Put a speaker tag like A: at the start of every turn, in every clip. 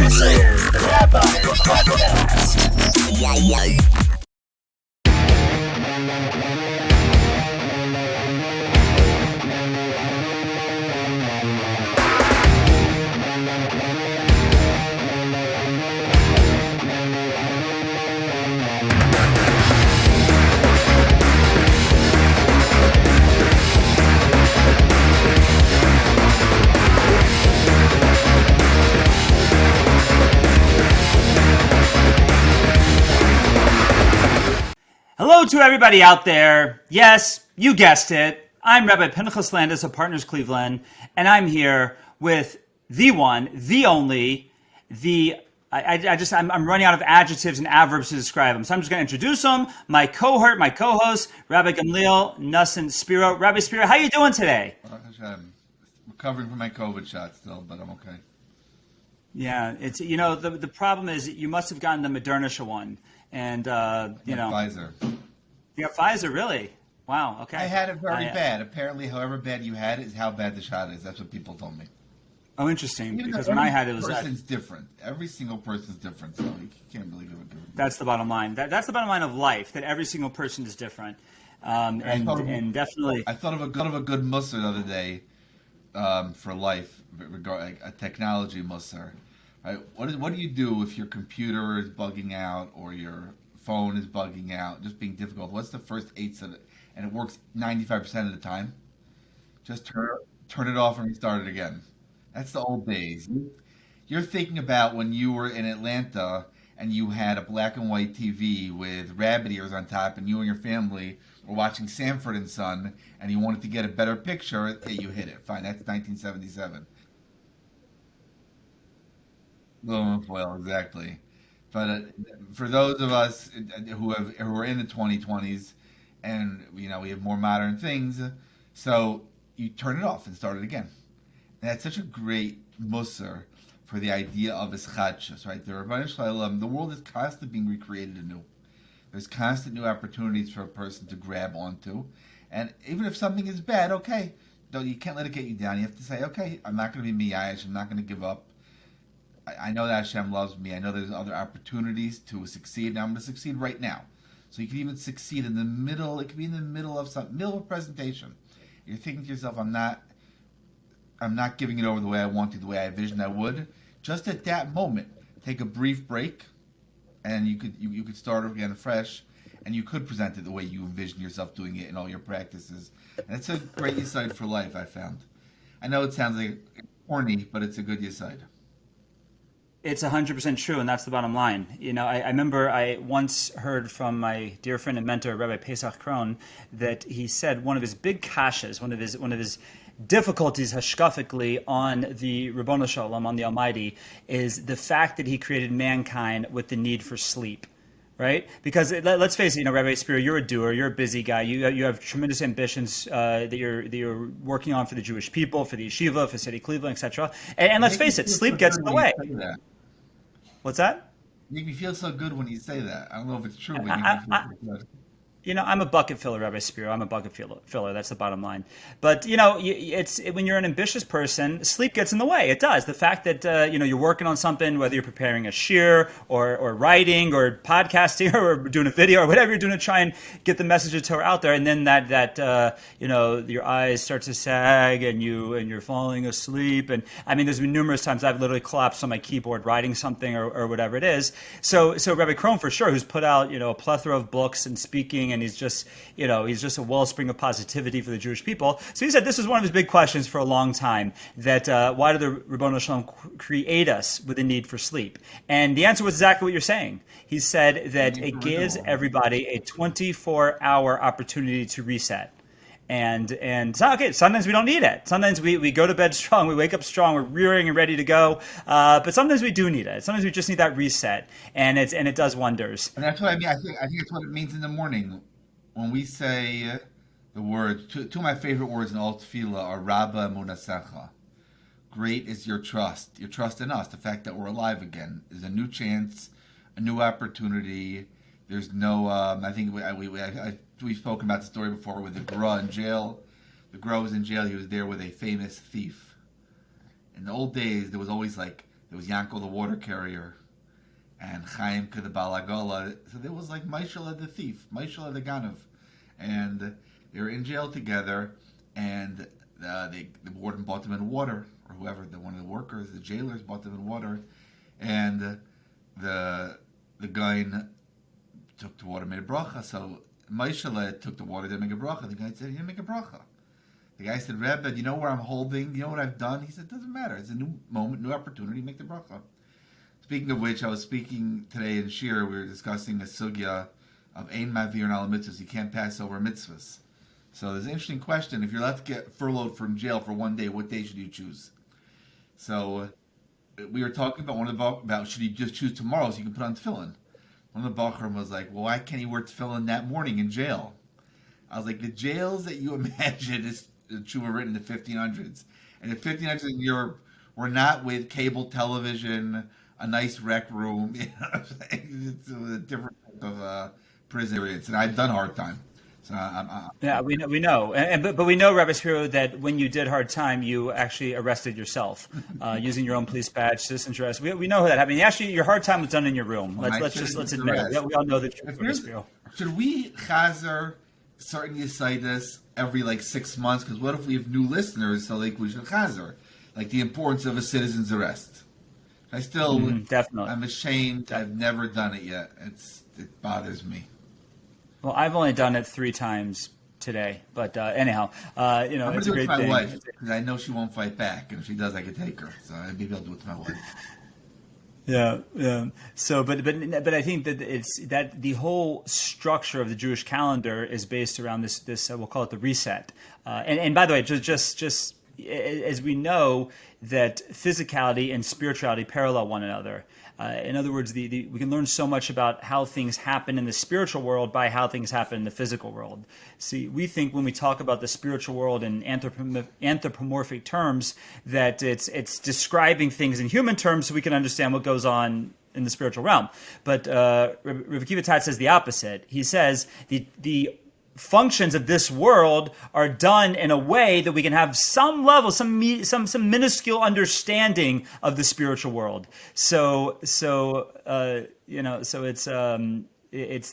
A: This is the Rabbi Podcast. Yeah, yeah.
B: Hello to everybody out there. Yes, you guessed it. I'm Rabbi Pinchas Landis of Partners Cleveland, and I'm here with the one, the only, I'm running out of adjectives and adverbs to describe him. So I'm just going to introduce him. My cohort, my co-host, Rabbi Gamliel Nussin Spiro. Rabbi Spiro, how you doing today?
C: I'm recovering from my COVID shot still, but I'm okay.
B: Yeah, it's the problem is you must have gotten the Moderna one, and
C: Pfizer.
B: You got Pfizer, really? Wow. Okay.
C: I had it very bad. Apparently, however bad you had it is how bad the shot is. That's what people told me.
B: Oh, interesting.
C: Even
B: because when I had it,
C: every person's different. Every single person's different, so you can't really give it.
B: That's the bottom line. That's the bottom line of life. That every single person is different, and definitely.
C: I thought of a good mussar the other day for life, regarding a technology mussar. Right? What do you do if your computer is bugging out or your phone is bugging out, just being difficult? What's the first 8 of it? And it works 95% of the time. Just turn it off and restart it again. That's the old days. You're thinking about when you were in Atlanta and you had a black and white TV with rabbit ears on top, and you and your family were watching Sanford and Son, and you wanted to get a better picture. Hey, you hit it. Fine, that's 1977. Well, exactly. But for those of us who are in the 2020s, and we have more modern things, so you turn it off and start it again. And that's such a great musar for the idea of ischadshus, right? The world is constantly being recreated anew. There's constant new opportunities for a person to grab onto, and even if something is bad, okay, you can't let it get you down. You have to say, okay, I'm not going to be me, Aish. I'm not going to give up. I know that Hashem loves me. I know there's other opportunities to succeed. Now I'm going to succeed right now. So you can even succeed in the middle. It could be in the middle of a presentation. You're thinking to yourself, I'm not giving it over the way I want to, the way I envisioned I would. Just at that moment, take a brief break, and you could start again fresh, and you could present it the way you envision yourself doing it in all your practices. And it's a great yesod for life, I found. I know it sounds like corny, but it's a good yesod.
B: It's 100% true, and that's the bottom line. I remember I once heard from my dear friend and mentor, Rabbi Pesach Krohn, that he said one of his big kashas, one of his difficulties hashkafically on the Ribbono Shel Olam, on the Almighty, is the fact that he created mankind with the need for sleep. Right? Because let's face it, Rabbi Spiro, you're a doer, you're a busy guy, you have tremendous ambitions that you're working on for the Jewish people, for the yeshiva, for City Cleveland, etc. And let's face it, sleep gets in the way. What's that?
C: You make me feel so good when you say that. I don't know if it's true, but you make me feel so good.
B: I'm a bucket filler, Rabbi Spiro. I'm a bucket filler. That's the bottom line. But it's when you're an ambitious person, sleep gets in the way. It does. The fact that you're working on something, whether you're preparing a shir or writing or podcasting or doing a video or whatever you're doing to try and get the message of Torah out there, and then that your eyes start to sag and you're falling asleep. And I mean, there's been numerous times I've literally collapsed on my keyboard writing something or whatever it is. So Rabbi Krohn, for sure, who's put out a plethora of books and speaking, and he's just a wellspring of positivity for the Jewish people. So he said this is one of his big questions for a long time, that why did the Ribbono Shel Olam create us with a need for sleep? And the answer was exactly what you're saying. He said that it gives everybody a 24-hour opportunity to reset. And okay, sometimes we don't need it. Sometimes we go to bed strong, we wake up strong, we're rearing and ready to go. But sometimes we do need it. Sometimes we just need that reset, and it does wonders.
C: And that's what I mean. I think it's what it means in the morning when we say the words. Two of my favorite words in all tefillah are Rabba Munasecha. Great is your trust in us. The fact that we're alive again is a new chance, a new opportunity. There's no. I think we've spoken about the story before with the Gra in jail. The Gra was in jail. He was there with a famous thief. In the old days, there was always like there was Yankel the water carrier, and Chaimka the Balagola. So there was like Maishala the thief, Maishala the Ganav, and they were in jail together, and the warden bought them in water, or whoever, one of the workers, the jailers bought them in water, and the guy took the water, made a bracha. So Maishala took the water, didn't make a bracha. The guy said, he didn't make a bracha. The guy said, Rebbe, do you know where I'm holding? Do you know what I've done? He said, it doesn't matter. It's a new moment, new opportunity, make the bracha. Speaking of which, I was speaking today in Shir, we were discussing a sugya of Ein Mavir and Ala Mitzvahs. You can't pass over mitzvahs. So there's an interesting question. If you're allowed to get furloughed from jail for one day, what day should you choose? So we were talking about should you just choose tomorrow so you can put on tefillin? One of the Bachrim was like, well, why can't he wear tefillin that morning in jail? I was like, the jails that you imagine is tshuva written in the 1500s. And the 1500s in Europe were not with cable television, a nice rec room. You know what I'm saying? It's a different type of prison experience. And I've done hard time. So
B: yeah, we know. But we know, Rabbi Spiro, that when you did hard time, you actually arrested yourself using your own police badge, citizen's arrest. We know that happened. Actually, your hard time was done in your room. Let's admit it. We all know the truth, Rabbi Spiro.
C: Should we chazer certain Yesaitis every 6 months? Because what if we have new listeners? So we should chazer, the importance of a citizen's arrest. I still
B: definitely.
C: I'm ashamed. I've never done it yet. It bothers me.
B: Well, I've only done it 3 times today, but anyhow,
C: I'm
B: it's a
C: do it
B: great
C: to my
B: thing.
C: wife because I know she won't fight back, and if she does, I can take her. So maybe I'll do it to my wife.
B: Yeah. So, but I think that it's that the whole structure of the Jewish calendar is based around this we'll call it the reset. And by the way, just as we know that physicality and spirituality parallel one another. In other words, we can learn so much about how things happen in the spiritual world by how things happen in the physical world. See, we think when we talk about the spiritual world in anthropomorphic terms that it's describing things in human terms so we can understand what goes on in the spiritual realm. But Rav Akiva Tat says the opposite. He says the functions of this world are done in a way that we can have some level, some minuscule understanding of the spiritual world. So it's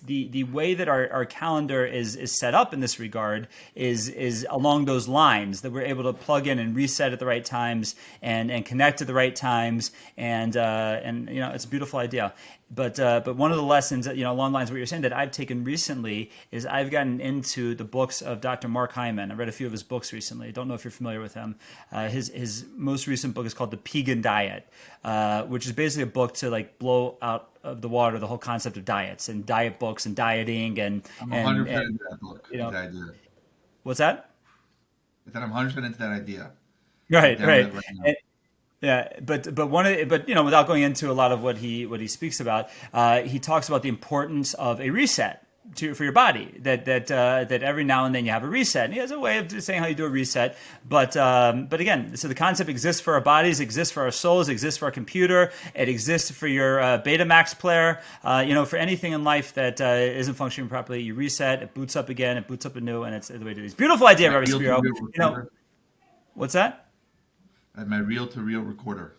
B: the way that our calendar is set up in this regard is along those lines, that we're able to plug in and reset at the right times and connect at the right times, and it's a beautiful idea. But one of the lessons, along the lines of what you're saying, that I've taken recently is I've gotten into the books of Dr. Mark Hyman. I read a few of his books recently. I don't know if you're familiar with him. His most recent book is called The Pegan Diet, which is basically a book to blow out of the water the whole concept of diets and diet books and dieting and
C: I'm 100% into that book. That idea.
B: What's that?
C: I said I'm 100% into that idea.
B: Right. Yeah, but without going into a lot of what he speaks about, he talks about the importance of a reset for your body. That every now and then you have a reset. And he has a way of saying how you do a reset. But again, so the concept exists for our bodies, exists for our souls, exists for our computer. It exists for your Betamax player. For anything in life that isn't functioning properly, you reset. It boots up again. It boots up anew, and it's the way to do this. Beautiful idea, Rabbi Spiro. What's that?
C: At my reel-to-reel recorder.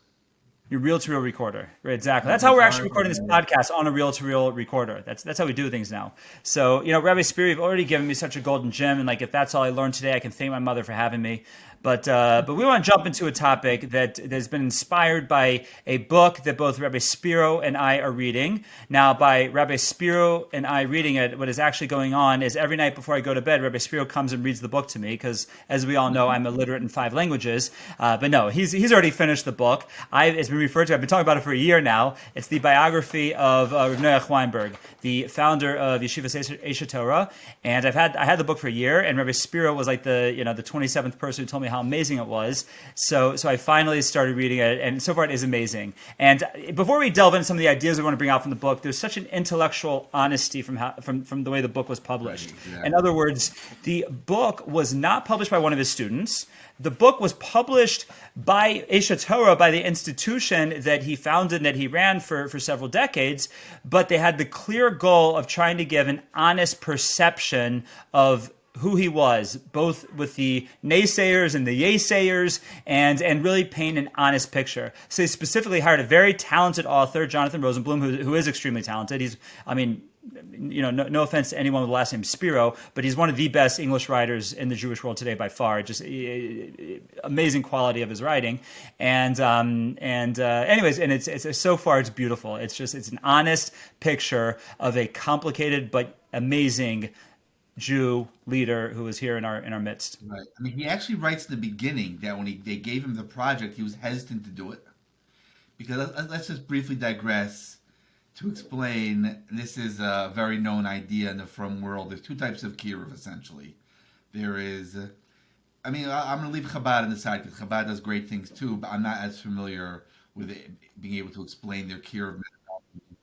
B: Your reel-to-reel recorder. Right, exactly. That's how we're actually recording this podcast, on a reel-to-reel recorder. That's how we do things now. So, Rabbi Spiro, you've already given me such a golden gem, and if that's all I learned today, I can thank my mother for having me. But we want to jump into a topic that has been inspired by a book that both Rabbi Spiro and I are reading. Now, by Rabbi Spiro and I reading it, what is actually going on is every night before I go to bed, Rabbi Spiro comes and reads the book to me because, as we all know, I'm illiterate in 5 languages. But no, he's already finished the book. It's been referred to. I've been talking about it for a year now. It's the biography of R Noach Weinberg, the founder of Yeshivas Aish HaTorah. And I had the book for a year, and Rabbi Spiro was like the 27th person who told me how amazing it was. So I finally started reading it, and so far it is amazing. And before we delve into some of the ideas we want to bring out from the book, there's such an intellectual honesty from the way the book was published. Right, exactly. In other words, the book was not published by one of his students. The book was published by Aish HaTorah, by the institution that he founded and that he ran for several decades, but they had the clear goal of trying to give an honest perception of who he was, both with the naysayers and the yaysayers, and really paint an honest picture. So he specifically hired a very talented author, Jonathan Rosenblum, who is extremely talented. He's, I mean, no offense to anyone with the last name Spiro, but he's one of the best English writers in the Jewish world today by far. Just amazing quality of his writing, and anyways, and it's so far it's beautiful. It's an honest picture of a complicated but amazing Jew leader who is here in our midst.
C: Right. I mean, he actually writes in the beginning that when they gave him the project, he was hesitant to do it because let's just briefly digress. To explain, this is a very known idea in the Frum world. There's two types of kiruv, essentially. There is, I'm going to leave Chabad on the side because Chabad does great things too, but I'm not as familiar with it, being able to explain their kiruv methodology.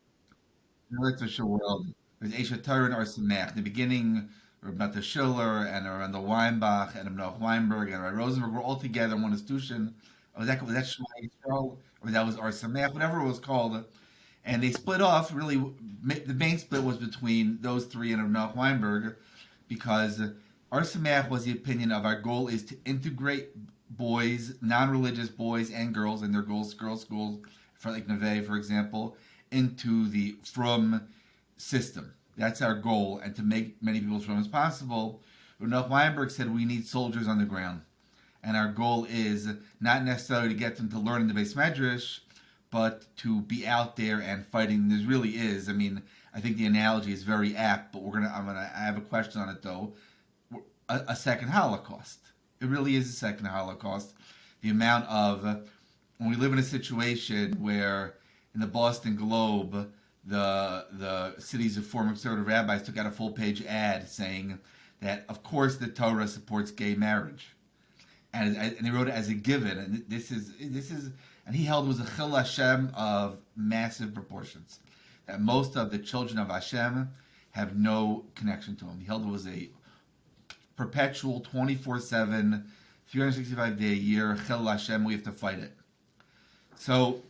C: In the literature world, there's Aish, HaTorah, and R Noach. In the beginning, Rabbi Schiller and Randall Weinbach and R Noach Weinberg and R Rosenberg were all together in one institution. Was that Shema Yisrael, or that was R Noach, whatever it was called. And they split off, really, the main split was between those three and R Noach Weinberg, because R Noach was the opinion of our goal is to integrate boys, non-religious boys and girls, and their girls schools, for like Neve, for example, into the Frum system. That's our goal, and to make many people as Frum as possible. R Noach Weinberg said we need soldiers on the ground. And our goal is not necessarily to get them to learn in the Beis Medrash, but to be out there and fighting. There really is. I mean, I think the analogy is very apt, but I have a question on it though. A second Holocaust. It really is a second Holocaust. The amount of, when we live in a situation where in the Boston Globe, the cities of former conservative rabbis took out a full-page ad saying that, of course, the Torah supports gay marriage. And they wrote it as a given. And this is, and he held it was a Chil Hashem of massive proportions. That most of the children of Hashem have no connection to him. He held it was a perpetual 24/7, 365 day a year Chil Hashem. We have to fight it. So,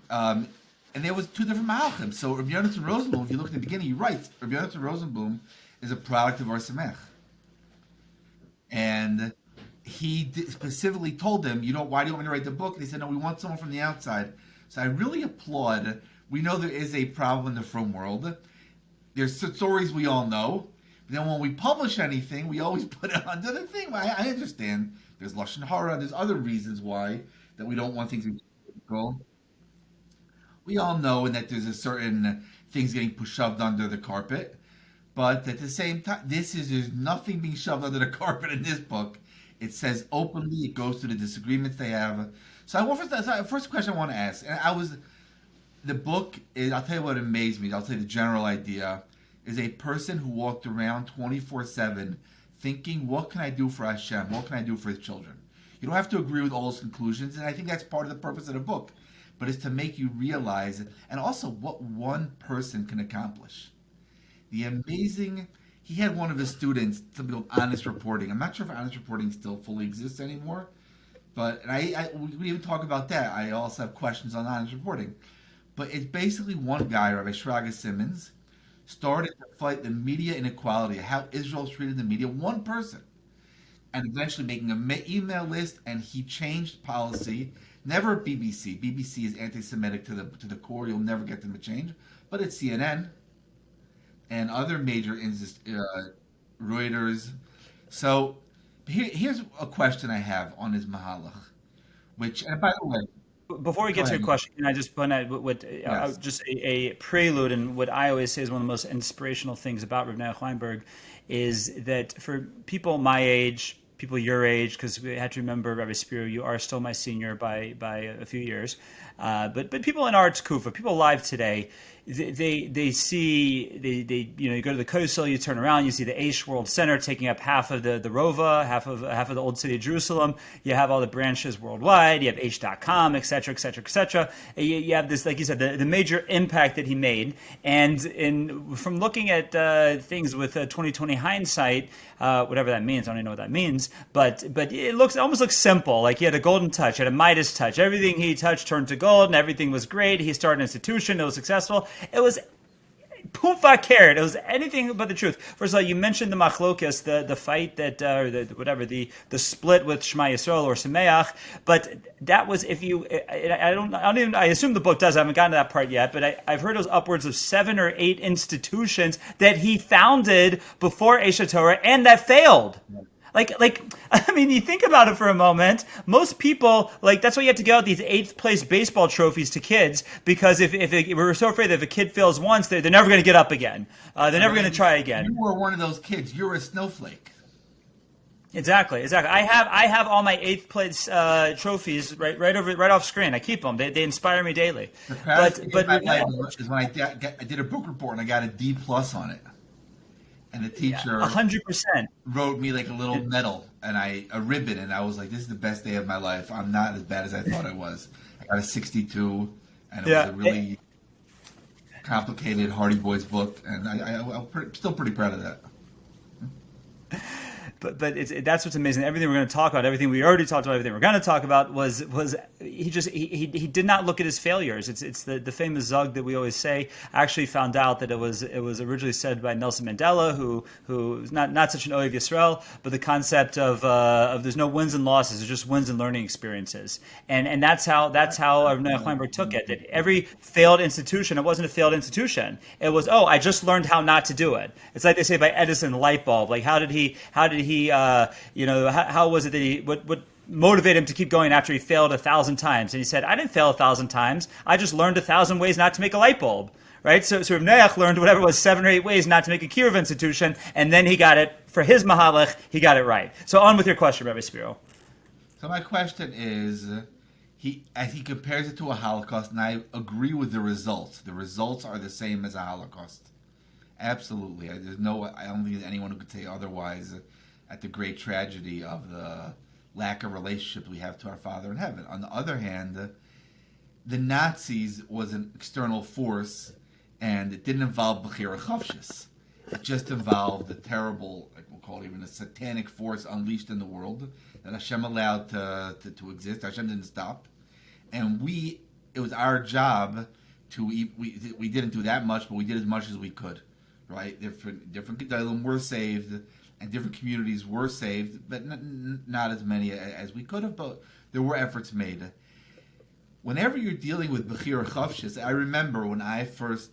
C: and there was two different Malachim. So Rabbi Yonatan Rosenblum, if you look at the beginning, he writes Rabbi Yonatan Rosenblum is a product of R Noach, and he specifically told them, why do you want me to write the book? And they said, no, we want someone from the outside. So I really applaud. We know there is a problem in the Frum world. There's stories we all know. But then when we publish anything, we always put it under the thing. I understand. There's Lashon Hara. There's other reasons why that we don't want things to be critical. We all know that there's a certain things getting shoved under the carpet. But at the same time, there's nothing being shoved under the carpet in this book. It says openly. It goes to the disagreements they have. So first question I want to ask, and the book is. I'll tell you what amazed me. I'll tell you the general idea is a person who walked around 24/7, thinking, "What can I do for Hashem? What can I do for His children?" You don't have to agree with all his conclusions, and I think that's part of the purpose of the book. But it's to make you realize, and also what one person can accomplish. The amazing. He had one of his students to build honest reporting. I'm not sure if honest reporting still fully exists anymore, but we even talk about that. I also have questions on honest reporting. But it's basically one guy, Rabbi Shraga Simmons, started to fight the media inequality, how Israel's treated the media, one person, and eventually making an email list, and he changed policy. Never BBC. BBC is anti-Semitic to the core. You'll never get them to change. But it's CNN. And other major Reuters. So here's a question I have on his Mahalach, which, and by the way,
B: before we get to your question, can I just point out just a prelude, and what I always say is one of the most inspirational things about Rav Noach Weinberg is that for people my age, people your age, because we had to remember, Rabbi Spiro, you are still my senior by a few years, but people in our tkufa, people alive today, they see you go to the Kosel, you turn around, you see the Aish World Center taking up half of the Rova, half of the old city of Jerusalem. You have all the branches worldwide. You have Aish.com, et cetera, et cetera, et cetera. You have this, like you said, the major impact that he made. And from looking at things with 2020 hindsight, whatever that means, I don't even know what that means. But it almost looks simple. Like he had a golden touch, he had a Midas touch. Everything he touched turned to gold, and everything was great. He started an institution, it was successful. It was Pufa cared. It was anything but the truth. First of all, you mentioned the machlokas, the fight that, or the split with Shema Yisrael or Somayach, but that was, if you, I assume the book does, I haven't gotten to that part yet, but I've heard it was upwards of 7 or 8 institutions that he founded before Aish HaTorah and that failed. I mean, you think about it for a moment. Most people, that's why you have to give out these 8th place baseball trophies to kids, because if we're so afraid that if a kid fails once, they're never going to get up again. They're never going to try again.
C: You were one of those kids. You're a snowflake.
B: Exactly. I have all my 8th place trophies right off screen. I keep them. They inspire me daily.
C: The proudest thing in my life is when I did a book report and I got a D+ on it. And the teacher
B: 100%
C: wrote me like a little medal and a ribbon, and I was like, "This is the best day of my life. I'm not as bad as I thought I was." I got a 62, and it was a really complicated Hardy Boys book, and I'm still pretty proud of that.
B: But that's what's amazing. Everything we're going to talk about, everything we already talked about, everything we're going to talk about was he did not look at his failures. It's the famous zug that we always say. I actually found out that it was originally said by Nelson Mandela, who is not such an Ohev Yisrael, but the concept of there's no wins and losses, there's just wins and learning experiences, and that's how R Noach Weinberg took it. That every failed institution, it wasn't a failed institution. It was, I just learned how not to do it. It's like they say by Edison, the light bulb. Like how was it that what motivated him to keep going after he failed 1,000 times? And he said, I didn't fail 1,000 times. I just learned 1,000 ways not to make a light bulb. Right? So Rav Noach learned whatever it was 7 or 8 ways not to make a kiruv institution, and then he got it for his mahalach. He got it right. So on with your question, Rabbi Spiro.
C: So my question is, he compares it to a Holocaust, and I agree with the results. The results are the same as a Holocaust. Absolutely. I don't think there's anyone who could say otherwise at the great tragedy of the lack of relationship we have to our Father in heaven. On the other hand, the Nazis was an external force, and it didn't involve Bechira Chavshis. It just involved a terrible, we'll call it even a satanic force unleashed in the world that Hashem allowed to exist. Hashem didn't stop. And it was our job we didn't do that much, but we did as much as we could. Right? Different Gedalim were saved, and different communities were saved, but not as many as we could have, but there were efforts made. Whenever you're dealing with Bechira Chavshis, I remember when I first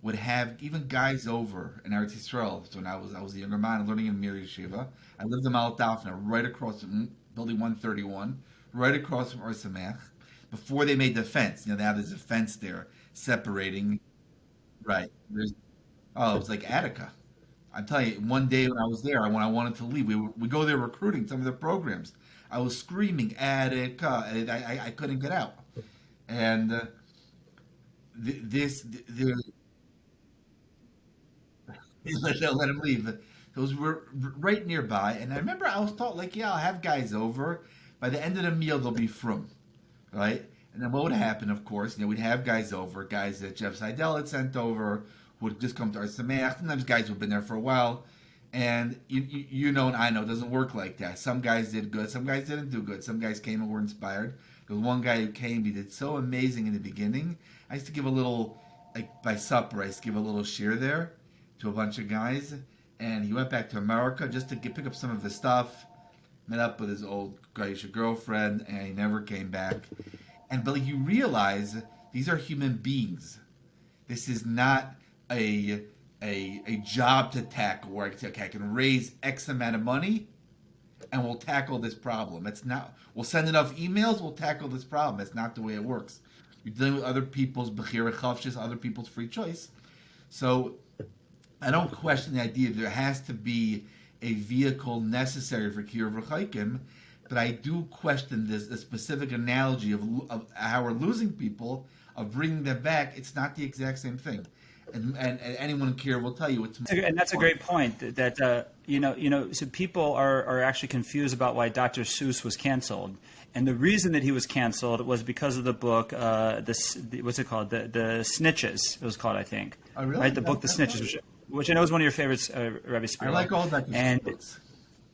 C: would have even guys over in Eretz Yisrael. So when I was a younger man learning in Mir Yeshiva. I lived in Mount Daphne, right across from Building 131, right across from R Somayach, before they made the fence. Now there's a fence there separating. Right. It was like Attica. I'm telling you, one day when I was there, when I wanted to leave, we go there recruiting some of the programs. I was screaming Attica, and I couldn't get out. And let him leave. Those were right nearby, and I remember I was taught I'll have guys over. By the end of the meal, they'll be frum, right? And then what would happen? Of course, we'd have guys over, guys that Jeff Seidel had sent over, would just come to our Somayach. Sometimes guys who've been there for a while, and you know and I know it doesn't work like that. Some guys did good, some guys didn't do good. Some guys came and were inspired. There was one guy who came, he did so amazing in the beginning. I used to give a little, by supper, I used to give a little shir there to a bunch of guys, and he went back to America just to pick up some of his stuff, met up with his old Gaisha girlfriend, and he never came back. But you realize these are human beings. This is not a job to tackle where I can raise X amount of money and we'll tackle this problem. It's not, we'll send enough emails, we'll tackle this problem. That's not the way it works. You're dealing with other people's bechira chavshis, other people's free choice. So I don't question the idea there has to be a vehicle necessary for kiruv v'chaikim, but I do question the specific analogy of how we're losing people, of bringing them back. It's not the exact same thing. And anyone in Kiruv will tell you it's more.
B: And that's a great point. So people are actually confused about why Dr. Seuss was canceled, and the reason that he was canceled was because of the book. What's it called? The Snitches. It was called, I think.
C: Oh, really?
B: Right, the book, The Snitches, which I know is one of your favorites, Rabbi Spiro.
C: I like all Dr. Seuss books.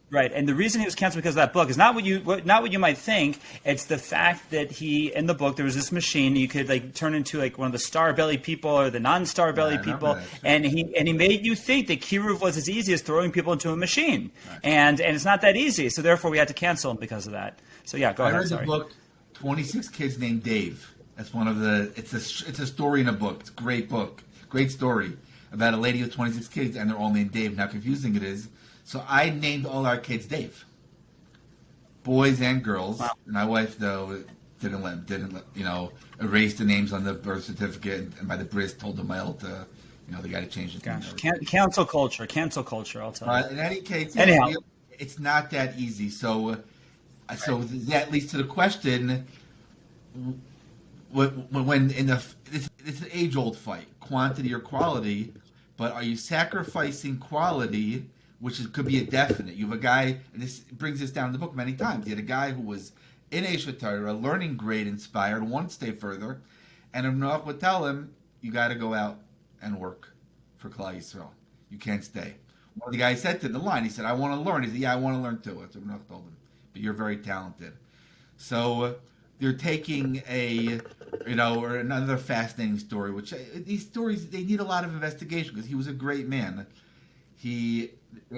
B: Right, and the reason he was canceled because of that book is not what you might think. It's the fact that he in the book there was this machine you could like turn into like one of the star belly people or the non-star belly people,
C: that, sure.
B: and he made you think that Kiruv was as easy as throwing people into a machine,
C: Right.
B: and it's not that easy. So therefore, we had to cancel him because of that. So yeah, go
C: I
B: ahead.
C: read
B: Sorry.
C: the book 26 Kids Named Dave. That's one of the. It's a story in a book. It's a great book, great story about a lady with 26 kids, and they're all named Dave. How confusing it is. So I named all our kids Dave, boys and girls.
B: Wow.
C: My wife though didn't let erase the names on the birth certificate, and by the bris told the mail to they got to change the name.
B: Cancel culture. I'll tell you.
C: In any case,
B: Anyhow.
C: it's not that easy. So that leads to the question: when it's an age-old fight, quantity or quality, but are you sacrificing quality, which could be a definite? You have a guy, and this brings us down in the book many times. You had a guy who was in Aish HaTorah, learning great, inspired, wanted to stay further, and R Noach would tell him, you got to go out and work for Klal Yisrael. You can't stay. One of the guys said to the line, he said, I want to learn. He said, yeah, I want to learn too. That's what R Noach told him. But you're very talented. So they're taking or another fascinating story, which these stories, they need a lot of investigation because he was a great man. They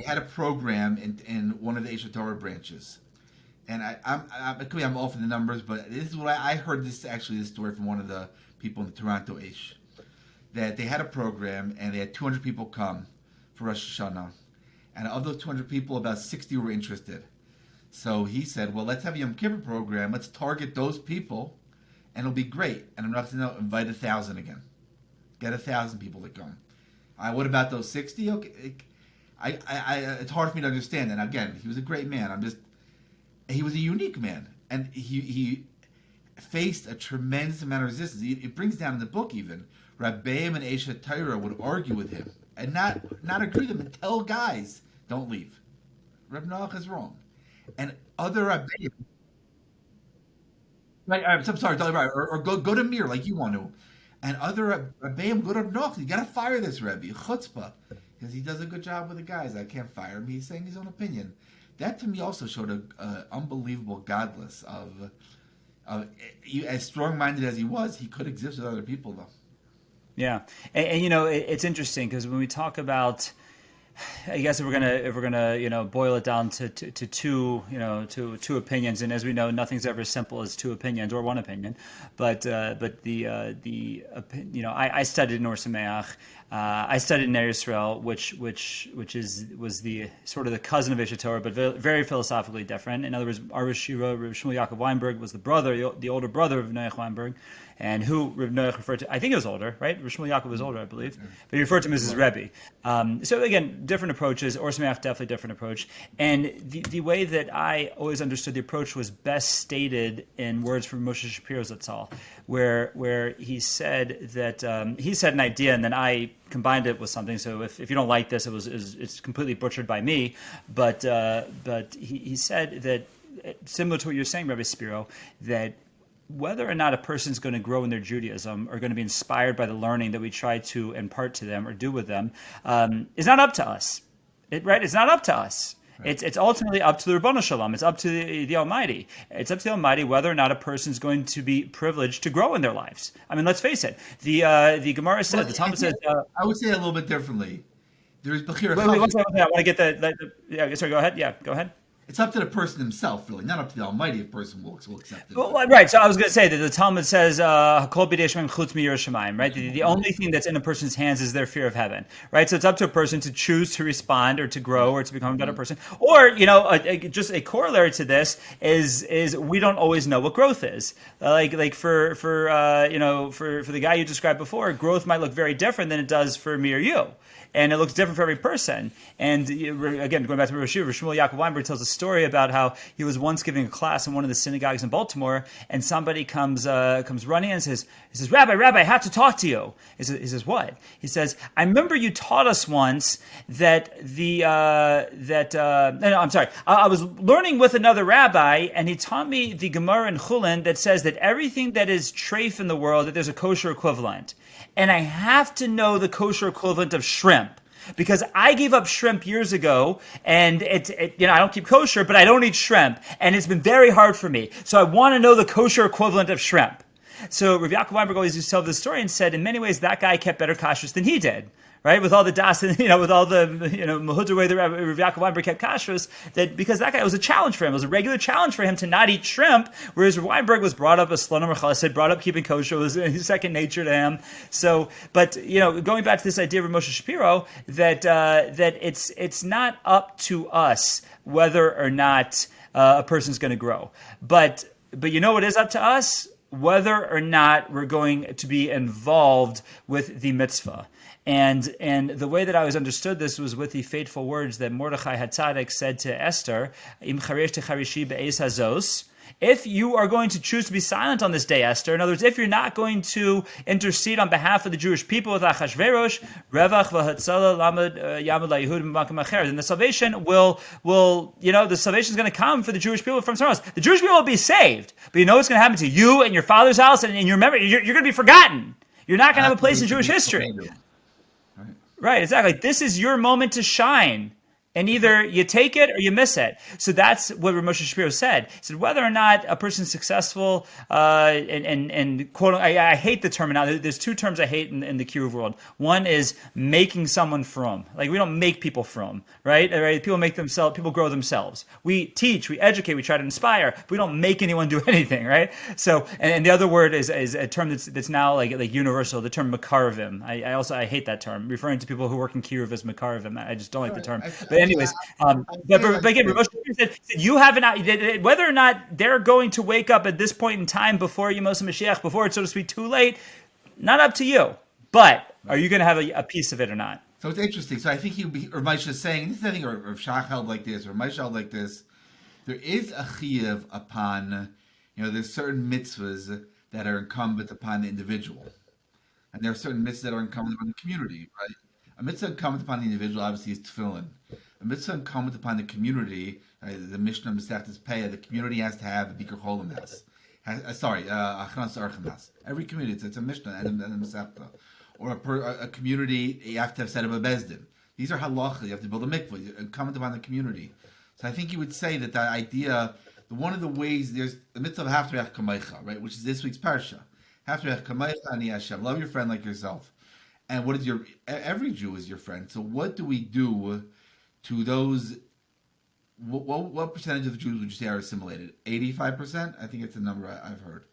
C: had a program in one of the Aish HaTorah branches. And I'm off in the numbers, but this is what I heard this story from one of the people in the Toronto Aish. That they had a program and they had 200 people come for Rosh Hashanah. And of those 200 people, about 60 were interested. So he said, well, let's have a Yom Kippur program. Let's target those people and it'll be great. And I'm not going to invite 1,000 again. Get 1,000 people to come. What about those 60? Okay. It's hard for me to understand. And again, he was a great man. He was a unique man. And he faced a tremendous amount of resistance. It brings down in the book even, Rabbeim and Aish HaTorah would argue with him and not agree with him and tell guys, don't leave. Reb Noach is wrong. And other Rabbeim, right? I'm sorry, right? Or go to Mir like you want to. And other Rabbeim go to Noach. You got to fire this Rebbe, chutzpah, because he does a good job with the guys. I can't fire him. He's saying his own opinion. That to me also showed an unbelievable godless of as strong-minded as he was, he could exist with other people though.
B: Yeah, and it's interesting because when we talk about, I guess if we're gonna boil it down to two opinions, and as we know, nothing's ever as simple as two opinions or one opinion, but I studied in Somayach. I studied in Eretz Yisrael, which was the sort of the cousin of Aish HaTorah, but very philosophically different. In other words, our Shmuel Weinberg was the older brother of Noach Weinberg, and who Rav Noach referred to. I think he was older, right? Shmuel was older, I believe, but he referred to him as his Rebbe. So again, different approaches. Somayach, definitely different approach. And the way that I always understood the approach was best stated in words from Moshe Shapiro Zatzal, where he said that he said an idea, and then I combined it with something. So if you don't like this, it's completely butchered by me. But he said that, similar to what you're saying, Rabbi Spiro, that whether or not a person's going to grow in their Judaism or going to be inspired by the learning that we try to impart to them or do with them is not up to us. It's not up to us. Right. It's ultimately up to the Ribono Shalom. It's up to the Almighty. It's up to the Almighty whether or not a person's going to be privileged to grow in their lives. I mean, let's face it. The Gemara says, the Talmud says...
C: I would say it a little bit differently. There's Bechira.
B: Wait, one second. I want to get that. Yeah, sorry, go ahead. Yeah, go ahead.
C: It's up to the person himself, really, not up to the Almighty if a person will accept it.
B: Well, right, so I was going to say that the Talmud says, "Hakol b'yidei Shemaim chutz miYirah Shamayim," right? The only thing that's in a person's hands is their fear of heaven, right? So it's up to a person to choose to respond or to grow or to become a better person. Or, just a corollary to this is we don't always know what growth is. Like for the guy you described before, growth might look very different than it does for me or you. And it looks different for every person. And again, going back to Shmuel Weinberg tells a story about how he was once giving a class in one of the synagogues in Baltimore, and somebody comes running and says, Rabbi, I have to talk to you. He says, what? He says, I remember you taught us once that I was learning with another rabbi, and he taught me the Gemara in Chulin that says that everything that is treif in the world, that there's a kosher equivalent. And I have to know the kosher equivalent of shrimp. because I gave up shrimp years ago, and I don't keep kosher, but I don't eat shrimp, and it's been very hard for me. So I want to know the kosher equivalent of shrimp. So Rav Yaakov Weinberg always used to tell this story and said, in many ways, that guy kept better kashrus than he did. Right, with all the das, and with all the mahudra way that Rav Yaakov Weinberg kept kashrus, that because that guy, it was a challenge for him. It was a regular challenge for him to not eat shrimp, whereas Rav Weinberg was brought up as Slonim Chassid, brought up keeping kosher, was second nature to him. So, but going back to this idea of Moshe Shapiro, that it's not up to us whether or not a person's going to grow, but what is up to us? Whether or not we're going to be involved with the mitzvah. And the way that I always understood this was with the fateful words that Mordechai HaTzadik said to Esther, Im charesh techarishi be'ez hazos. If you are going to choose to be silent on this day, Esther, in other words, if you're not going to intercede on behalf of the Jewish people with Achashverosh, Revach v'Hatzala Lamed Yamud LaYehud B'Makom Acher, then the salvation the salvation is going to come for the Jewish people from somewhere else. The Jewish people will be saved, but what's going to happen to you and your father's house and your memory? You're going to be forgotten. You're not going to have a place in Jewish history. Right, exactly. This is your moment to shine. And either you take it or you miss it. So that's what Moshe Shapiro said. He said whether or not a person's successful, and quote, I hate the term now. There's two terms I hate in the kiruv world. One is making someone from. Like, we don't make people from, right? People make themselves. People grow themselves. We teach, we educate, we try to inspire. But we don't make anyone do anything, right? So, and the other word is a term that's now like universal. The term makarvim. I hate that term, referring to people who work in kiruv as makarvim. I just don't like the term. But anyways, but again, Moshe said you haven't, whether or not they're going to wake up at this point in time before Yemos Mashiach, before it's, so to speak, too late, not up to you. But are you going to have a piece of it or not?
C: So it's interesting. So I think Moshe is saying, this is, I think, or Shach held like this, or Moshe held like this. There is a chiyuv upon, there's certain mitzvahs that are incumbent upon the individual, and there are certain mitzvahs that are incumbent upon the community, right? A mitzvah incumbent upon the individual, obviously, is tefillin. A mitzvah incumbent upon the community, the Mishnah Masechtas Peah, the community has to have a Bikur Cholim Nas. Achnas Archim Nas. Every community, it's a Mishnah and a Masechta. Or a community, you have to have set up a Bezdin. These are halacha, you have to build a mikvah, incumbent upon the community. So I think you would say that the idea, one of the ways, there's the mitzvah of Haftarech Kamaycha, right, which is this week's parsha. Haftarech Kamaycha Ani Hashem. Love your friend like yourself. And what is every Jew is your friend. So what do we do to those? What percentage of the Jews would you say are assimilated? 85%? I think it's the number I've heard.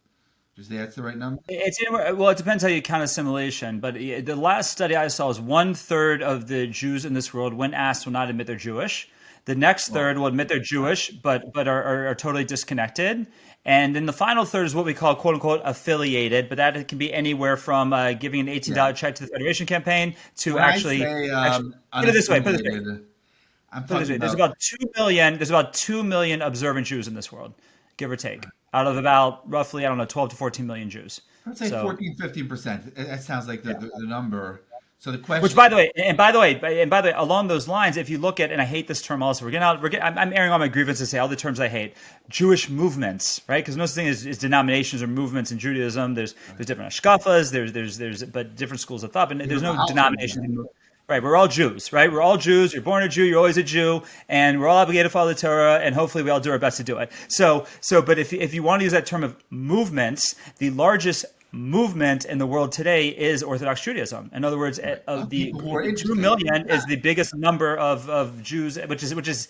C: Did you say that's the right number?
B: It depends how you count assimilation. But the last study I saw is 1/3 of the Jews in this world, when asked, will not admit they're Jewish. The next third will admit they're Jewish, but are totally disconnected. And then the final third is what we call, quote unquote, affiliated, but that can be anywhere from giving an $18 check to the Federation campaign to
C: when
B: actually put it this way. There's about 2 million. There's about 2 million observant Jews in this world, give or take, out of about roughly 12 to 14 million Jews.
C: I'd say 14-15%. That sounds like the number. So the question,
B: which, by the way, along those lines, if you look at, and I hate this term also, I'm airing all my grievances, say all the terms I hate, Jewish movements, right? Because no such thing is denominations or movements in Judaism. There's different hashkafas, there's but different schools of thought, and there's no denominations. Right, we're all Jews, right? We're all Jews. You're born a Jew, you're always a Jew, and we're all obligated to follow the Torah, and hopefully we all do our best to do it. But if you want to use that term of movements, the largest movement in the world today is Orthodox Judaism. In other words, of the 2 million is the biggest number of Jews, which is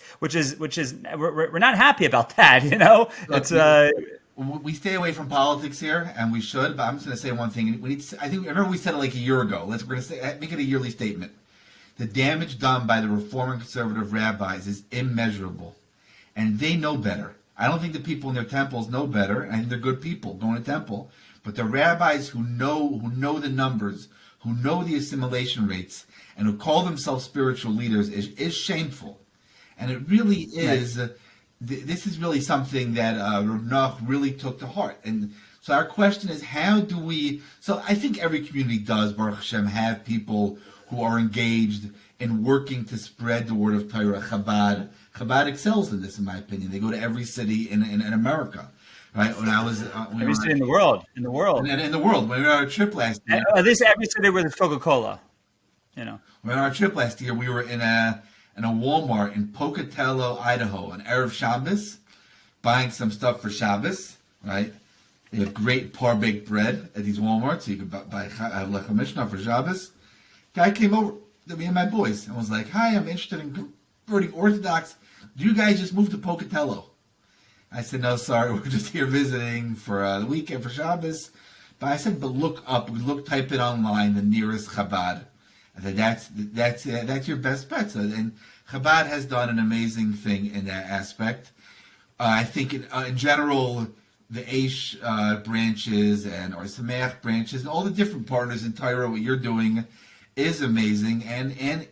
B: we're not happy about that. It's
C: we stay away from politics here, and we should. But I'm just going to say one thing. I remember we said it like a year ago. We're going to make it a yearly statement. The damage done by the Reform and conservative rabbis is immeasurable, and they know better. I don't think the people in their temples know better, and they're good people going to temple. But the rabbis who know the numbers, who know the assimilation rates, and who call themselves spiritual leaders is shameful. And it really is. Right. This is really something that Rav Noach really took to heart. And so our question is, how do we... So I think every community does, Baruch Hashem, have people who are engaged in working to spread the word of Torah. Chabad excels in this, in my opinion. They go to every city in America. Right, when I was
B: every city in the world,
C: in the world. When we were on a trip last year,
B: at least every city where there's Coca-Cola. you know.
C: On our trip last year, we were in a Walmart in Pocatello, Idaho, on Erev Shabbos, buying some stuff for Shabbos, right? They have great par-baked bread at these Walmarts, so you can buy lechem mishnah for Shabbos. Guy came over to me and my boys and was like, "Hi, I'm interested in converting Orthodox. Do you guys just move to Pocatello?" I said, "No, sorry, we're just here visiting for the weekend for Shabbos." But I said, "But type it online, the nearest Chabad." I said, that's your best bet. So, and Chabad has done an amazing thing in that aspect. I think in general, the Aish branches or Somayach branches, and all the different partners in Torah, what you're doing is amazing and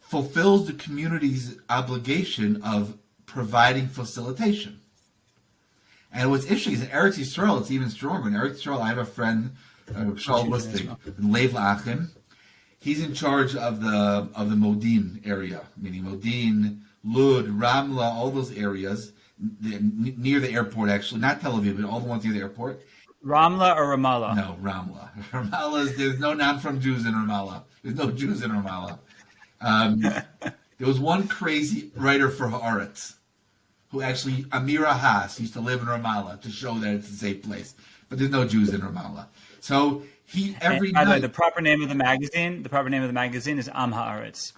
C: fulfills the community's obligation of providing facilitation. And what's interesting is in Eretz Yisrael, it's even stronger. In Eretz Yisrael, I have a friend, Shaul Lustig, Lev Lachim. He's in charge of the Modin area, meaning Modin, Lud, Ramla, all those areas near the airport. Actually, not Tel Aviv, but all the ones near the airport.
B: Ramla or Ramallah?
C: No, Ramla. Ramallah. There's no non-from Jews in Ramallah. There's no Jews in Ramallah. There was one crazy writer for Haaretz who actually, Amira Haas, used to live in Ramallah to show that it's a safe place. But there's no Jews in Ramallah. So he every
B: by
C: night.
B: the way, the proper name of the magazine is Am Haaretz.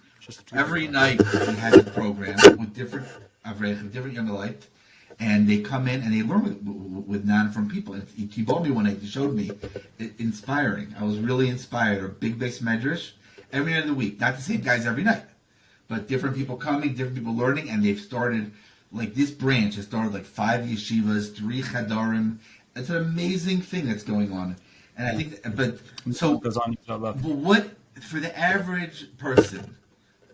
C: Every night he has a program with different Avrechim, different young light, and they come in and they learn with non-from people. And he bought me one night. He showed me, inspiring. I was really inspired. A big base medrash every night of the week. Not the same guys every night, but different people coming, different people learning, and they've started like this branch has started like 5 yeshivas, 3 chadarim. It's an amazing thing that's going on, and I think. But so,
B: goes on.
C: but what for the average person?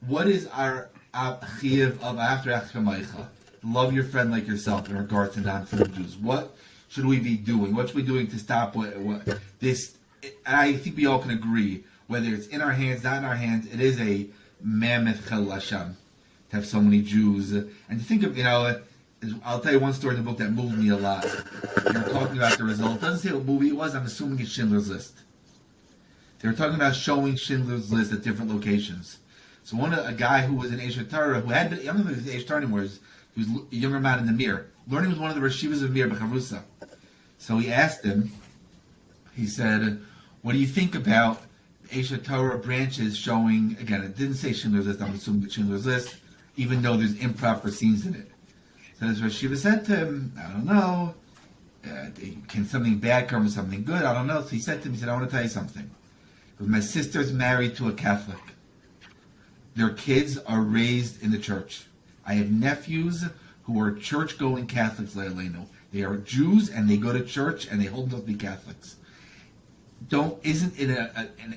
C: What is our chiyuv of after Achamayicha? Love your friend like yourself in regards to non-from Jews. What should we be doing? What should we be doing to stop what this? And I think we all can agree, whether it's in our hands, not in our hands, it is a mammoth chel Hashem to have so many Jews. And to think of, I'll tell you one story in the book that moved me a lot. They were talking about the result. It doesn't say what movie it was. I'm assuming it's Schindler's List. They were talking about showing Schindler's List at different locations. So a guy who was an Aish HaTorah, who had been, I don't know if he was Aish HaTorah anymore, he was a younger man in the Mir. Learning was one of the Reshivas of Mir, Bechavusa. So he asked him, he said, "What do you think about Aish HaTorah branches showing," again, it didn't say Schindler's List, I'm assuming it's Schindler's List, even though there's improper scenes in it. So this Reshiva said to him, "I don't know, can something bad come from something good? I don't know." So he said to him, "I want to tell you something. My sister's married to a Catholic. Their kids are raised in the church. I have nephews who are church-going Catholics, Leilenu. They are Jews and they go to church and they hold themselves to be Catholics. Isn't it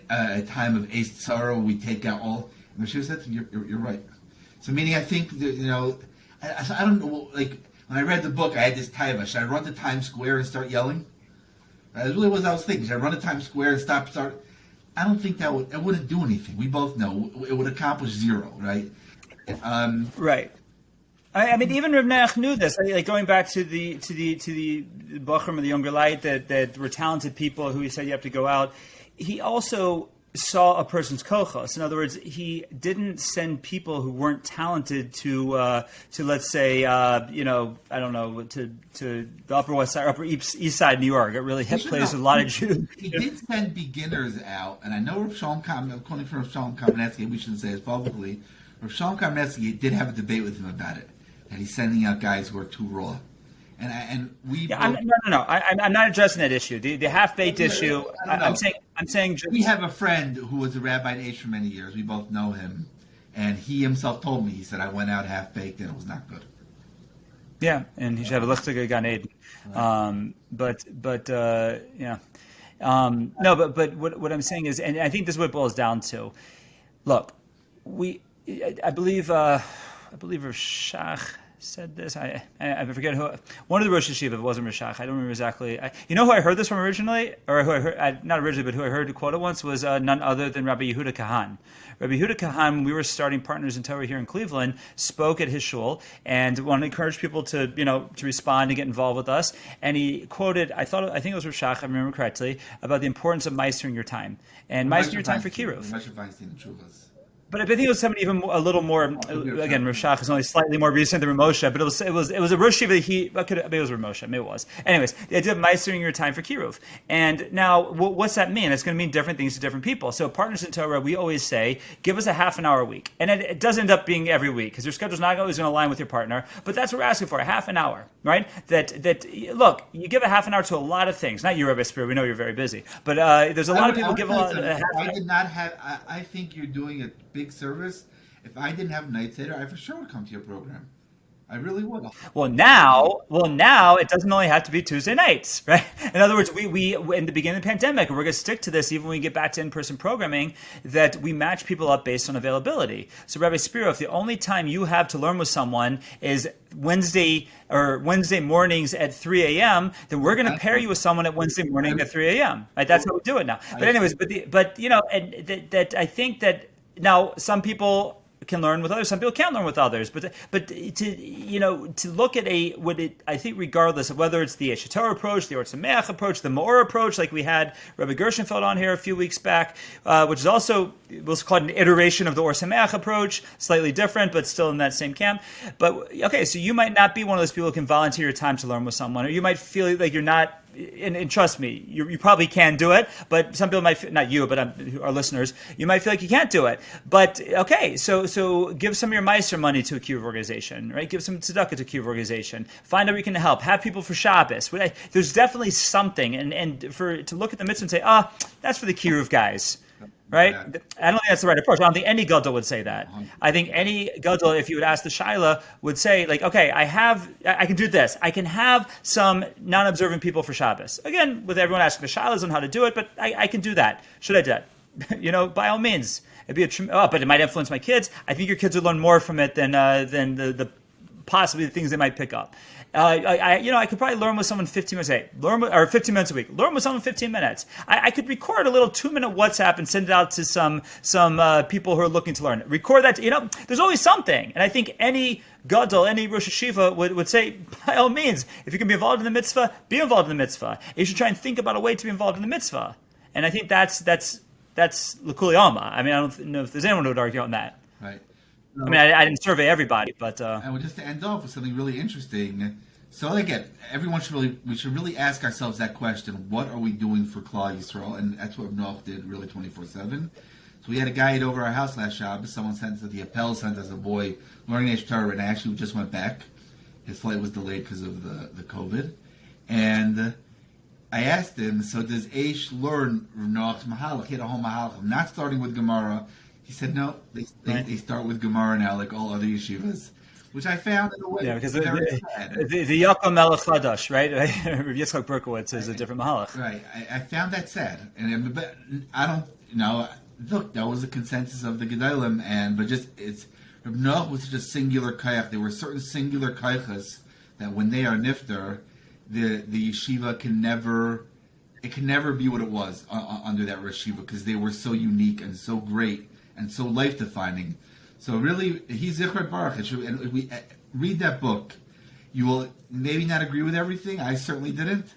C: a time of Eis Tzara where we take out all?" And Rashi said to him, "You're right." So meaning, I think that, I don't know. Like when I read the book, I had this taiva. Should I run to Times Square and start yelling? That's really what I was thinking. Should I run to Times Square and start? I don't think it wouldn't do anything. We both know it would accomplish zero, right?
B: Right. I mean, even Rav Noach knew this. Like going back to the Bachrim of the younger light that were talented people who he said you have to go out. He also saw a person's kochos. In other words, he didn't send people who weren't talented to let's say I don't know, to the Upper West Side, Upper East Side, New York. It really hit places with a lot of Jews.
C: He did send beginners out, and I know Rav Shalom I'm calling from Rav Shalom Kamenetsky. We shouldn't say this publicly. Rav Shalom Kamenetsky did have a debate with him about it, and he's sending out guys who are too raw. And we.
B: Yeah, I'm not addressing that issue. The half-baked issue. I'm saying.
C: We have a friend who was a rabbi in Aish for many years. We both know him, and he himself told me. He said, "I went out half-baked and it was not good."
B: Yeah, and he should have a listig Gan Eden. But what I'm saying is, and I think this is what it boils down to. Look, I believe Rav Shach. said this. I forget who. One of the Rosh Hashiva, it wasn't Rishach. I don't remember exactly. You know who I heard this from originally, or who I heard, not originally, but who I heard quote it once was none other than Rabbi Yehuda Kahan. Rabbi Yehuda Kahan, when we were starting Partners in Torah here in Cleveland, spoke at his shul and wanted to encourage people to to respond and get involved with us. And he quoted, I think it was Rishach, I remember correctly, about the importance of meistering your time and meistering your time for Kiruv. But I think it was somebody even a little more. Again, Rav Shach is only slightly more recent than Ramosha, but it was a Rosh Hashiva. Maybe it was Ramosha. Maybe it was. Anyways, the idea of meistering your time for Kiruv. And now, what's that mean? It's going to mean different things to different people. So, Partners in Torah, we always say, give us a half an hour a week, and it does end up being every week because your schedule's not always going to align with your partner. But that's what we're asking for: a half an hour, right? That look, you give a half an hour to a lot of things. Not you, Rabbi Spirit. We know you're very busy, but there's a lot of people give a lot.
C: I did not have. I think you're doing a big service. If I didn't have Night Seder, I for sure would come to your program. I really would.
B: Well, now it doesn't only have to be Tuesday nights, right? In other words, we in the beginning of the pandemic, and we're going to stick to this even when we get back to in-person programming, that we match people up based on availability. So, Rabbi Spiro, if the only time you have to learn with someone is Wednesday mornings at 3 a.m., then we're going to pair you with someone at Wednesday morning at 3 a.m. Right? That's how we do it now. But anyways, I think that now some people can learn with others. Some people can't learn with others. But to look at I think regardless of whether it's the HaTorah approach, the Somayach approach, the Maor approach, like we had Rabbi Gershenfeld on here a few weeks back, which is also was called an iteration of the Somayach approach, slightly different, but still in that same camp. But okay, so you might not be one of those people who can volunteer your time to learn with someone, or you might feel like you're not. And trust me, you probably can do it, but some people might, not you, but our listeners, you might feel like you can't do it. But okay, so give some of your Meister money to a Kiruv organization, right? Give some tzedakah to a Kiruv organization. Find out where you can help. Have people for Shabbos. There's definitely something, and to look at the mitzvah and say, that's for the Kiruv guys. Right? Yeah. I don't think that's the right approach. I don't think any gadol would say that. I think any gadol, if you would ask the shaila, would say, like, okay, I can do this. I can have some non-observant people for Shabbos. Again, with everyone asking the shailas on how to do it, but I can do that. Should I do that? By all means. It'd be but it might influence my kids. I think your kids would learn more from it than the possibly the things they might pick up. I could probably learn with someone 15 minutes a day, 15 minutes a week. Learn with someone 15 minutes. I could record a little 2-minute WhatsApp and send it out to some people who are looking to learn. Record that. There's always something, and I think any gadol, any Rosh Hashiva would say, by all means, if you can be involved in the mitzvah, be involved in the mitzvah. You should try and think about a way to be involved in the mitzvah, and I think that's l'kuli alma. I mean, I don't know if there's anyone who would argue on that.
C: Right.
B: I mean, I didn't survey everybody, but
C: and just to end off with something really interesting. So again, we should really ask ourselves that question: what are we doing for Klal Yisrael? And that's what Noach did really 24/7. So we had a guy over our house last Shabbos. Someone sent us the Appel sent us a boy learning Aish Torah, and actually just went back. His flight was delayed because of the COVID, and I asked him, so does Aish learn Noach's Mahalach? He had a whole Mahalach, not starting with Gemara. He said no. They start with Gemara now, like all other yeshivas, which I found in a way.
B: Yeah, because the Yaakov Melech Chadash, right? Rav Yitzchak Berkowitz is a different Mahalach.
C: Right. I found that sad, and I don't. Look, that was the consensus of the Gedolim, but Rav Noach was such a singular kayach. There were certain singular kayachas that when they are nifter, the yeshiva can never be what it was under that yeshiva because they were so unique and so great and so life defining. So really, he's Zichrat Baruch. And if we read that book, you will maybe not agree with everything. I certainly didn't,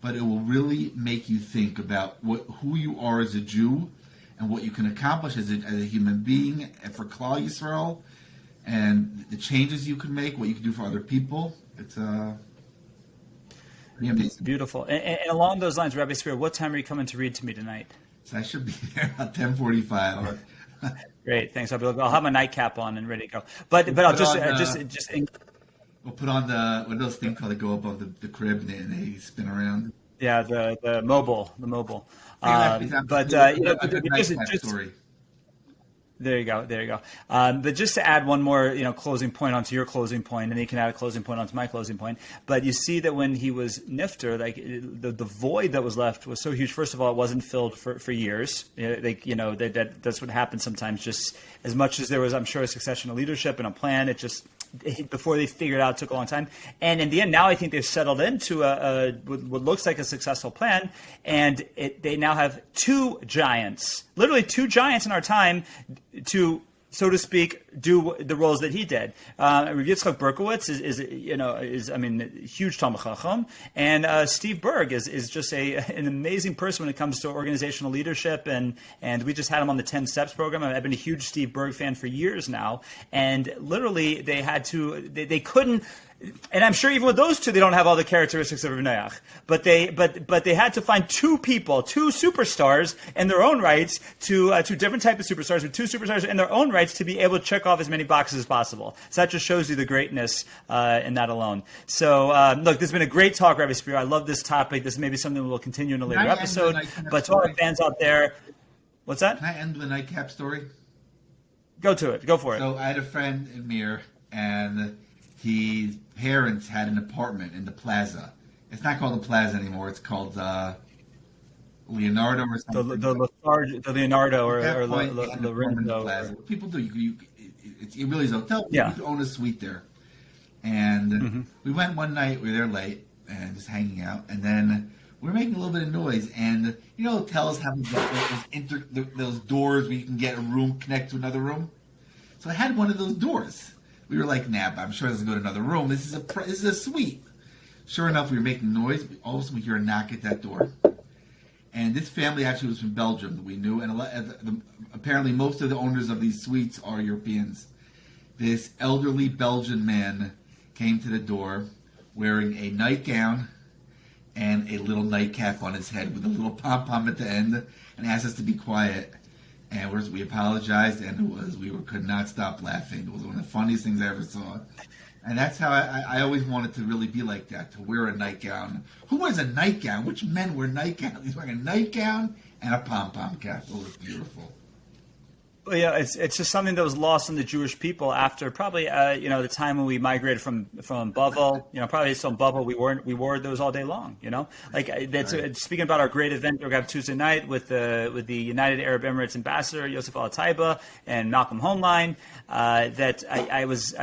C: but it will really make you think about who you are as a Jew and what you can accomplish as a human being and for Klal Yisrael, and the changes you can make, what you can do for other people. It's pretty amazing.
B: Beautiful. And along those lines, Rabbi Spear, what time are you coming to read to me tonight?
C: So I should be there about 10:45.
B: Great, thanks. I'll have my nightcap on and ready to go. But I'll just
C: we'll put on what are those things called that go above the crib and they spin around.
B: Yeah, the mobile. There you go. But just to add one more, closing point onto your closing point, and then you can add a closing point onto my closing point. But you see that when he was nifter, like the void that was left was so huge. First of all, it wasn't filled for years. That's what happens sometimes. Just as much as there was, I'm sure, a succession of leadership and a plan, it just before they figured it out, it took a long time. And in the end, now I think they've settled into what looks like a successful plan. And they now have two giants, literally two giants in our time to, so to speak, do the roles that he did. Yitzchak Berkowitz is huge Talmid Chacham, and Steve Berg is just an amazing person when it comes to organizational leadership, and we just had him on the 10 Steps program. I've been a huge Steve Berg fan for years now, and literally they couldn't. And I'm sure even with those two, they don't have all the characteristics of R Noach. But they had to find two people, two superstars in their own rights, two different types of superstars, with two superstars in their own rights to be able to check off as many boxes as possible. So that just shows you the greatness in that alone. So look, this has been a great talk, Rabbi Spiro. I love this topic. This may be something we'll continue in a later episode. But to all our fans out there, what's that?
C: Can I end with a nightcap story?
B: Go to it. Go for it.
C: So I had a friend in Mir, and his parents had an apartment in the plaza. It's not called the plaza anymore. It's called Leonardo or something.
B: The Leonardo or
C: Lorenzo. What people do, it really is a hotel.
B: Yeah.
C: You own a suite there. And we went one night. We were there late and just hanging out. And then we were making a little bit of noise. And hotels have those doors where you can get a room connect to another room. So I had one of those doors. We were like, nah, I'm sure it doesn't go to another room. This is a suite. Sure enough, we were making noise. All of a sudden, we hear a knock at that door. And this family actually was from Belgium that we knew. And apparently, most of the owners of these suites are Europeans. This elderly Belgian man came to the door wearing a nightgown and a little nightcap on his head with a little pom-pom at the end, and asked us to be quiet. And we apologized, and we could not stop laughing. It was one of the funniest things I ever saw. And that's how I always wanted to really be like that, to wear a nightgown. Who wears a nightgown? Which men wear nightgowns? He's wearing a nightgown and a pom-pom cap. It was beautiful.
B: Well, yeah, it's just something that was lost on the Jewish people after probably the time when we migrated from Bavel. Probably from Bavel we wore those all day long. Speaking about our great event we're going to have Tuesday night with the United Arab Emirates Ambassador Yosef Al Taiba and Malcolm Homeline. That I was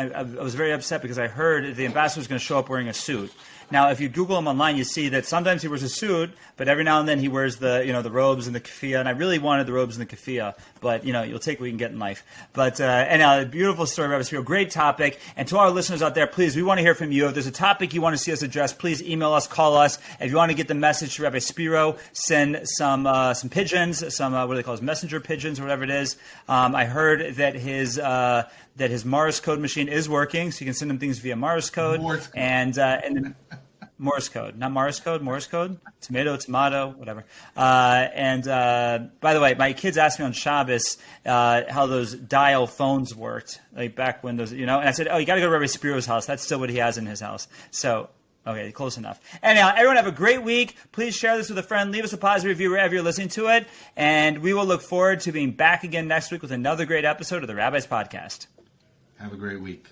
B: very upset because I heard the ambassador was going to show up wearing a suit. Now, if you Google him online, you see that sometimes he wears a suit, but every now and then he wears the robes and the keffiyeh. And I really wanted the robes and the keffiyeh, but you'll take what you can get in life. But anyhow, a beautiful story, Rabbi Spiro, great topic. And to our listeners out there, please, we want to hear from you. If there's a topic you want to see us address, please email us, call us. If you want to get the message to Rabbi Spiro, send some pigeons, some what do they call it, messenger pigeons or whatever it is. I heard that his Morse code machine is working, so you can send him things via Morse code. And Morse code, not Morse code, Morse code, tomato, whatever. And by the way, my kids asked me on Shabbos how those dial phones worked, like back when those, and I said, oh, you got to go to Rabbi Spiro's house. That's still what he has in his house. So, okay, close enough. Anyhow, everyone have a great week. Please share this with a friend. Leave us a positive review wherever you're listening to it. And we will look forward to being back again next week with another great episode of the Rabbis Podcast.
C: Have a great week.